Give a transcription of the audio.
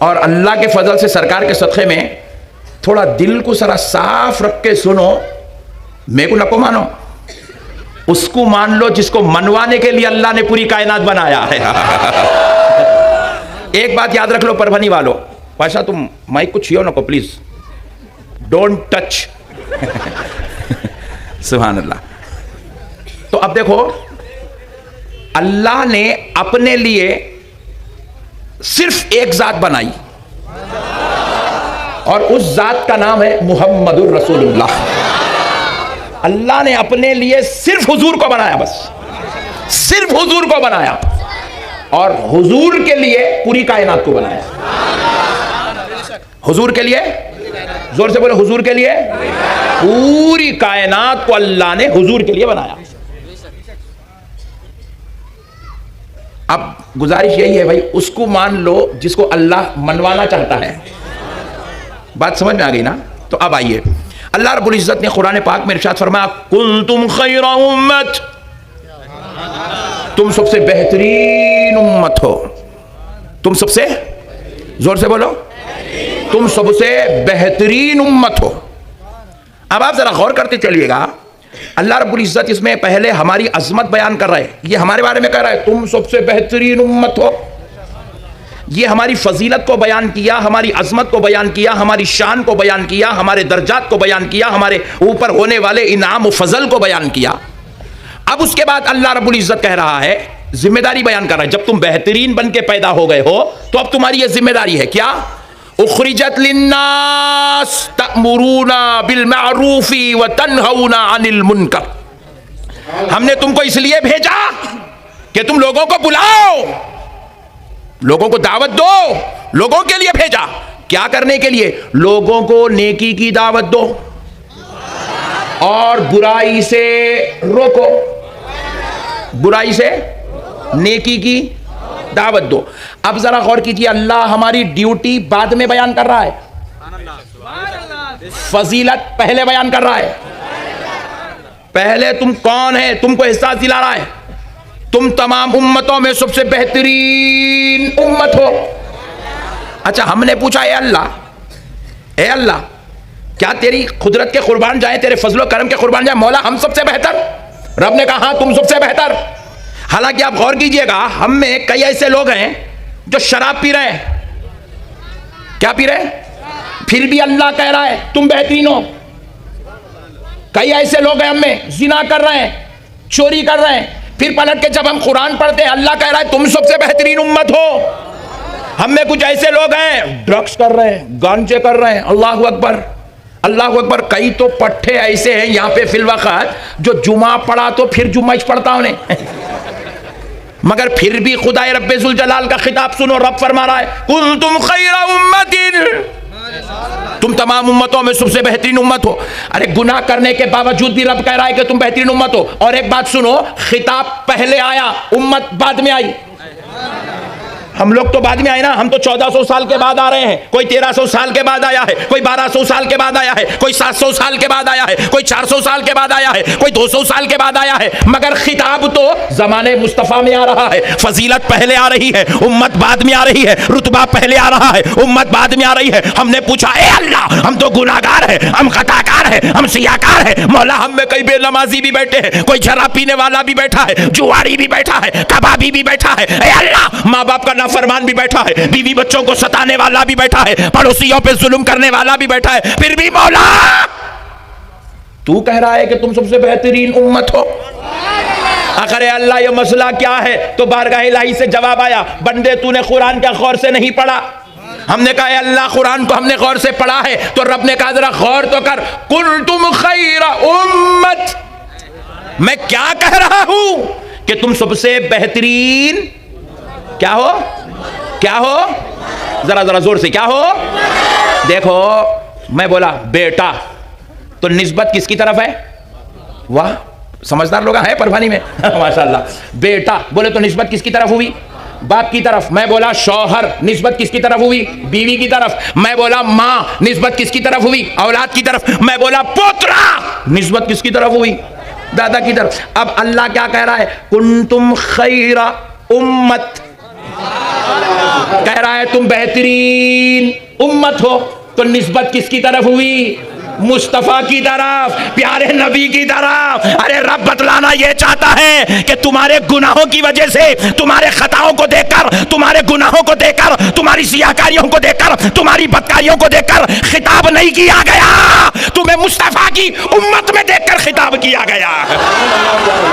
और अल्लाह के फजल से सरकार के सदक़े में थोड़ा दिल को जरा साफ रख के सुनो। मेरे को नको मानो, उसको मान लो जिसको मनवाने के लिए अल्लाह ने पूरी कायनात बनाया है। एक बात याद रख लो परभनी वालों, पाशा तुम माइक को छुओ नको प्लीज, डोंट टच। सुभान अल्लाह। तो अब देखो, अल्लाह ने अपने लिए सिर्फ एक जात बनाई और उस जात का नाम है मुहम्मदुर रसूलुल्लाह। अल्लाह ने अपने लिए सिर्फ हुजूर को बनाया, बस सिर्फ हुजूर को बनाया, और हुजूर के लिए पूरी कायनात को बनाया। हुजूर के लिए, जोर से बोले, हुजूर के लिए पूरी कायनात को अल्लाह ने हुजूर के लिए बनाया। अब गुजारिश यही है भाई, उसको मान लो जिसको अल्लाह मनवाना चाहता है। बात समझ में आ गई ना? तो अब आइए, अल्लाह रब्बुल इज्जत ने कुरान पाक में इरशाद फरमाया, कुंतुम खैरा उम्मत, तुम सबसे बेहतरीन उम्मत हो। तुम सबसे, जोर से बोलो, तुम सबसे बेहतरीन उम्मत हो। अब आप जरा गौर करते चलिएगा, अल्लाह रब्बुल इज्जत इसमें पहले हमारी अजमत बयान कर रहा है, ये हमारे बारे में कह रहा है तुम सबसे बेहतरीन उम्मत हो। ये हमारी फजीलत को बयान किया, हमारी अजमत को बयान किया, हमारी शान को बयान किया, हमारे दर्जात को बयान किया, हमारे ऊपर होने वाले इनाम और फजल को बयान किया। अब उसके बाद अल्लाह रब्बुल इज्जत कह रहा है, जिम्मेदारी बयान कर रहा है, जब तुम बेहतरीन बन के पैदा हो गए हो तो अब तुम्हारी यह जिम्मेदारी है, क्या? उखरिजत लिन्नास तअमुरूना बिल मारूफी व तन्हौना अनिल मुनकर। हमने तुमको इसलिए भेजा कि तुम लोगों को बुलाओ, लोगों को दावत दो, लोगों के लिए भेजा। क्या करने के लिए? लोगों को नेकी की दावत दो और बुराई से रोको, बुराई से नेकी की दावत दो। अब जरा गौर कीजिए, अल्लाह हमारी ड्यूटी बाद में बयान कर रहा है, फजीलत पहले बयान कर रहा है। पहले तुम कौन है, तुमको एहसास दिला रहा है, तुम तमाम उम्मतों में सबसे बेहतरीन उम्मत हो। अच्छा, हमने पूछा, ए अल्लाह, क्या तेरी कुदरत के कुर्बान जाए, तेरे फजलो करम के कुर्बान जाए, मौला हम सबसे बेहतर? रब ने कहा तुम सबसे बेहतर। हालांकि आप गौर कीजिएगा, हम में कई ऐसे लोग हैं जो शराब पी रहे हैं। क्या पी रहे हैं? फिर भी अल्लाह कह रहा है तुम बेहतरीन हो। कई ऐसे लोग हैं हम में, जिना कर रहे हैं, चोरी कर रहे हैं, फिर पलट के जब हम कुरान पढ़ते हैं अल्लाह कह रहा है तुम सबसे बेहतरीन उम्मत हो। हम में कुछ ऐसे लोग हैं ड्रग्स कर रहे हैं, गांजे कर रहे हैं, अल्लाह अकबर, अल्लाह अकबर। कई तो पट्टे ऐसे हैं यहाँ पे फिलवक़्त जो जुमा पढ़ा तो फिर जुम्मा पढ़ता उन्हें, मगर फिर भी खुदा रब्बे जुल जलाल का खिताब सुनो, रब फरमा रहा है कुंतुम खैरा उम्मतिन, तुम तमाम उम्मतों में सबसे बेहतरीन उम्मत हो। अरे गुनाह करने के बावजूद भी रब कह रहा है कि तुम बेहतरीन उम्मत हो। और एक बात सुनो, खिताब पहले आया, उम्मत बाद में आई। हम लोग तो बाद में आए ना, हम तो 1400 साल के बाद आ रहे हैं, कोई 1300 साल के बाद आया है, कोई 1200 साल के बाद आया है, कोई 700 साल के बाद आया है, कोई 400 साल के बाद आया है, कोई 200 साल के बाद आया है, मगर खिताब तो जमाने मुस्तफ़ा में आ रहा है। फजीलत पहले आ रही है, उम्मत बाद में आ रही है, रुतबा पहले आ रहा है, उम्मत बाद में आ रही है। हमने पूछा, ए अल्लाह, हम तो गुनाहगार है, हम खताकार है, हम सियाकार है, मौला हम में कई बेनमाजी भी बैठे हैं, कोई शराब पीने वाला भी बैठा है, जुआरी भी बैठा है, कबाबी भी बैठा है, ए अल्लाह माँ बाप का फरमान भी बैठा है, बीवी बच्चों को सताने वाला भी बैठा है, पड़ोसियों पे जुल्म करने वाला भी बैठा है, फिर भी मौला तू कह रहा है कि तुम सबसे बेहतरीन उम्मत हो। आखिर अल्लाह ये मसला क्या है? तो बारगाह इलाही से जवाब आया, बंदे तूने कुरान क्या गौर से नहीं पढ़ा? हमने कहा अल्लाह कुरान को हमने गौर से पढ़ा है, तो रब ने कहा जरा गौर तो कर, कुंतुम खैरा उम्मत, मैं क्या कह रहा हूं कि तुम सबसे बेहतरीन क्या हो? क्या हो? जरा जरा जोर से, क्या हो? देखो, मैं बोला बेटा, तो निस्बत किसकी तरफ है? वाह, समझदार लोग हैं परभानी में माशाल्लाह। बेटा बोले तो निस्बत किसकी तरफ हुई? बाप की तरफ। मैं बोला शौहर, निस्बत किसकी तरफ हुई? बीवी की तरफ। मैं बोला माँ, निस्बत किसकी तरफ हुई? औलाद की तरफ। मैं बोला पोतरा, निस्बत किसकी तरफ हुई? दादा की तरफ। अब अल्लाह क्या कह रहा है? कुंतुम खैरा उम्मत, कह रहा है तुम बेहतरीन उम्मत हो, तो निस्बत किसकी तरफ हुई? मुस्तफा की तरफ, प्यारे नबी की तरफ। अरे रब बतलाना ये चाहता है कि तुम्हारे गुनाहों की वजह से, तुम्हारे खताओं को देखकर, तुम्हारे गुनाहों को देखकर, तुम्हारी सियाकारियों को देखकर, तुम्हारी बदकारियों को देखकर खिताब नहीं किया गया, तुम्हें मुस्तफा की उम्मत में देखकर खिताब किया गया।